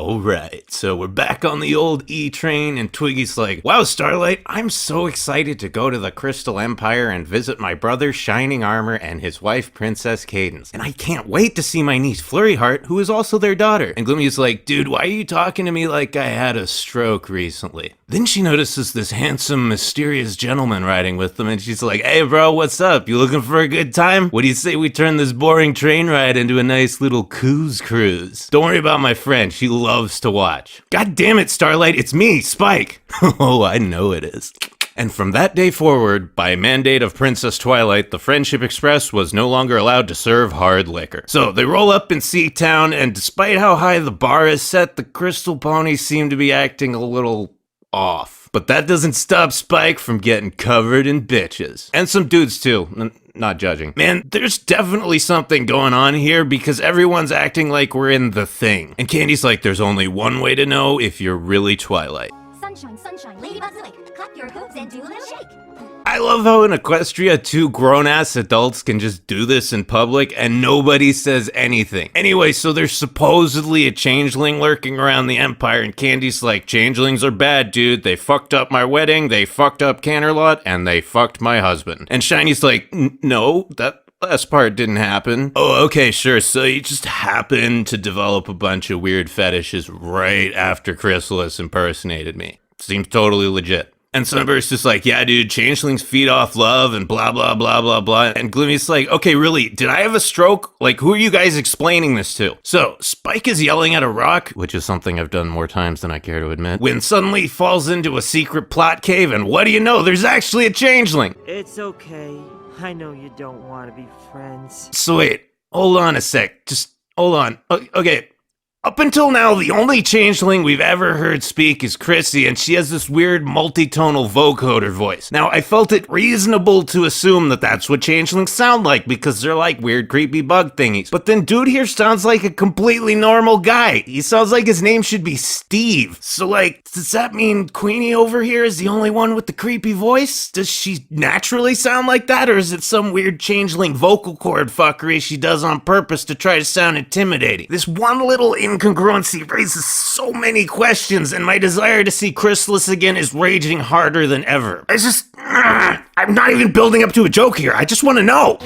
Alright, so we're back on the old E-train, and Twiggy's like, wow, Starlight, I'm so excited to go to the Crystal Empire and visit my brother Shining Armor and his wife Princess Cadence. And I can't wait to see my niece Flurryheart, who is also their daughter. And Gloomy's like, dude, why are you talking to me like I had a stroke recently? Then she notices this handsome, mysterious gentleman riding with them, and she's like, hey bro, what's up? You looking for a good time? What do you say we turn this boring train ride into a nice little cruise? Don't worry about my friend, she loves to watch. God damn it, Starlight, it's me, Spike. Oh, I know it is. And from that day forward, by mandate of Princess Twilight, the Friendship Express was no longer allowed to serve hard liquor. So they roll up in Sea-Town, and despite how high the bar is set, the Crystal Ponies seem to be acting a little off. But that doesn't stop Spike from getting covered in bitches. And some dudes too. Not judging. Man, there's definitely something going on here because everyone's acting like we're in The Thing. And Candy's like, there's only one way to know if you're really Twilight. Sunshine, sunshine, ladybugs awake. Clap your hooves and do a little shake. I love how in Equestria, two grown-ass adults can just do this in public and nobody says anything. Anyway, so there's supposedly a changeling lurking around the Empire, and Candy's like, changelings are bad, dude. They fucked up my wedding, they fucked up Canterlot, and they fucked my husband. And Shiny's like, no, that last part didn't happen. Oh, okay, sure. So you just happened to develop a bunch of weird fetishes right after Chrysalis impersonated me. Seems totally legit. And Sunburst is like, yeah, dude, changelings feed off love and blah, blah, blah, blah, blah. And Gloomy's like, okay, really, did I have a stroke? Like, who are you guys explaining this to? So Spike is yelling at a rock, which is something I've done more times than I care to admit, when suddenly he falls into a secret plot cave, and what do you know? There's actually a changeling. It's okay. I know you don't want to be friends. So wait, hold on a sec. Just hold on. Okay. Up until now, the only changeling we've ever heard speak is Chrissy, and she has this weird multitonal vocoder voice. Now, I felt it reasonable to assume that that's what changelings sound like, because they're like weird, creepy bug thingies. But then dude here sounds like a completely normal guy. He sounds like his name should be Steve. So like, does that mean Queenie over here is the only one with the creepy voice? Does she naturally sound like that, or is it some weird changeling vocal cord fuckery she does on purpose to try to sound intimidating? This one little incongruency raises so many questions, and my desire to see Chrysalis again is raging harder than ever. I'm not even building up to a joke here, I just want to know.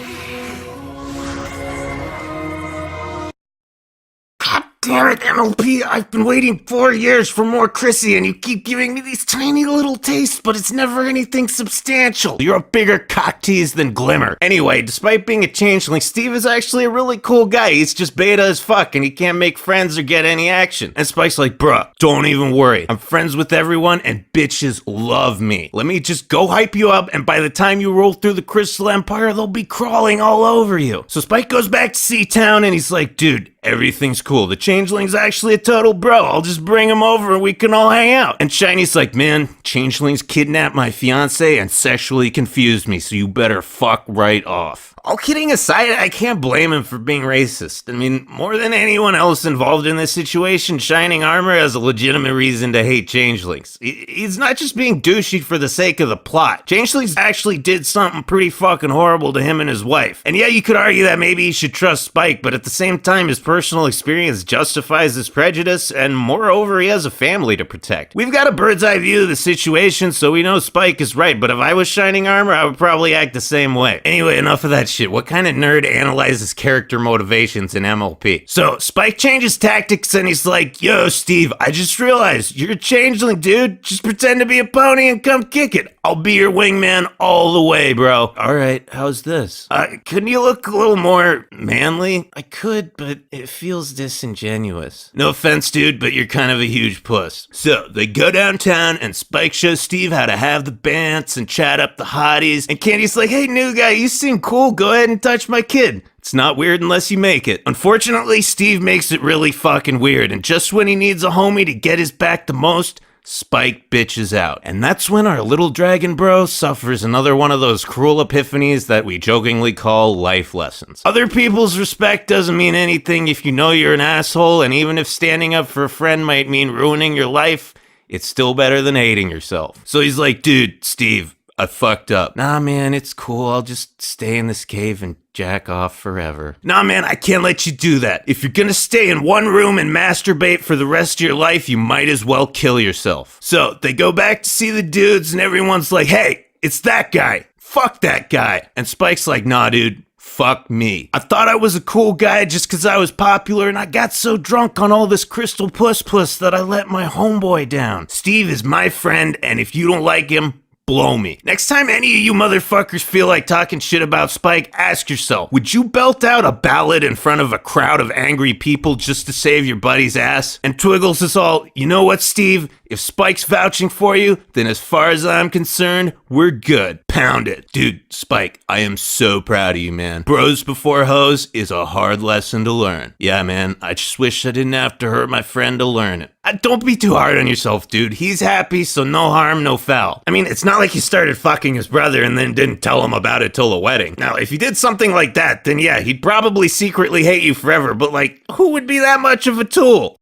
Damn it, MLP, I've been waiting 4 years for more Chrissy, and you keep giving me these tiny little tastes, but it's never anything substantial. You're a bigger cock tease than Glimmer. Anyway, despite being a changeling, Steve is actually a really cool guy. He's just beta as fuck, and he can't make friends or get any action. And Spike's like, bruh, don't even worry. I'm friends with everyone, and bitches love me. Let me just go hype you up, and by the time you roll through the Crystal Empire, they'll be crawling all over you. So Spike goes back to Sea-Town, and he's like, dude, everything's cool. The changeling's actually a total bro. I'll just bring him over and we can all hang out. And Shiny's like, man, changelings kidnapped my fiance and sexually confused me, so you better fuck right off. All kidding aside, I can't blame him for being racist. I mean, more than anyone else involved in this situation, Shining Armor has a legitimate reason to hate changelings. He's not just being douchey for the sake of the plot. Changelings actually did something pretty fucking horrible to him and his wife. And yeah, you could argue that maybe he should trust Spike, but at the same time, his personal experience justifies his prejudice, and moreover, he has a family to protect. We've got a bird's eye view of the situation, so we know Spike is right, but if I was Shining Armor, I would probably act the same way. Anyway, enough of that shit. What kind of nerd analyzes character motivations in MLP? So, Spike changes tactics and he's like, yo, Steve, I just realized you're a changeling, dude. Just pretend to be a pony and come kick it. I'll be your wingman all the way, bro. Alright, how's this? Couldn't you look a little more manly? I could, but it feels disingenuous. No offense, dude, but you're kind of a huge puss. So, they go downtown and Spike shows Steve how to have the bants and chat up the hotties. And Candy's like, hey, new guy, you seem cool. Go ahead and touch my kid. It's not weird unless you make it. Unfortunately, Steve makes it really fucking weird. And just when he needs a homie to get his back the most, Spike bitches out. And that's when our little dragon bro suffers another one of those cruel epiphanies that we jokingly call life lessons. Other people's respect doesn't mean anything if you know you're an asshole, and even if standing up for a friend might mean ruining your life, it's still better than hating yourself. So he's like, dude, Steve, I fucked up. Nah, man, it's cool. I'll just stay in this cave and jack off forever. Nah, man, I can't let you do that. If you're gonna stay in one room and masturbate for the rest of your life, you might as well kill yourself. So they go back to see the dudes and everyone's like, hey, it's that guy. Fuck that guy. And Spike's like, nah, dude. Fuck me. I thought I was a cool guy just because I was popular, and I got so drunk on all this crystal puss that I let my homeboy down. Steve is my friend, and if you don't like him, blow me. Next time any of you motherfuckers feel like talking shit about Spike, ask yourself, would you belt out a ballad in front of a crowd of angry people just to save your buddy's ass? And Twiggles is all, you know what, Steve? If Spike's vouching for you, then as far as I'm concerned, we're good. Pound it. Dude, Spike, I am so proud of you, man. Bros before hoes is a hard lesson to learn. Yeah, man, I just wish I didn't have to hurt my friend to learn it. Don't be too hard on yourself, dude. He's happy, so no harm, no foul. I mean, it's not like you started fucking his brother and then didn't tell him about it till the wedding. Now, if you did something like that, then yeah, he'd probably secretly hate you forever, but like, who would be that much of a tool?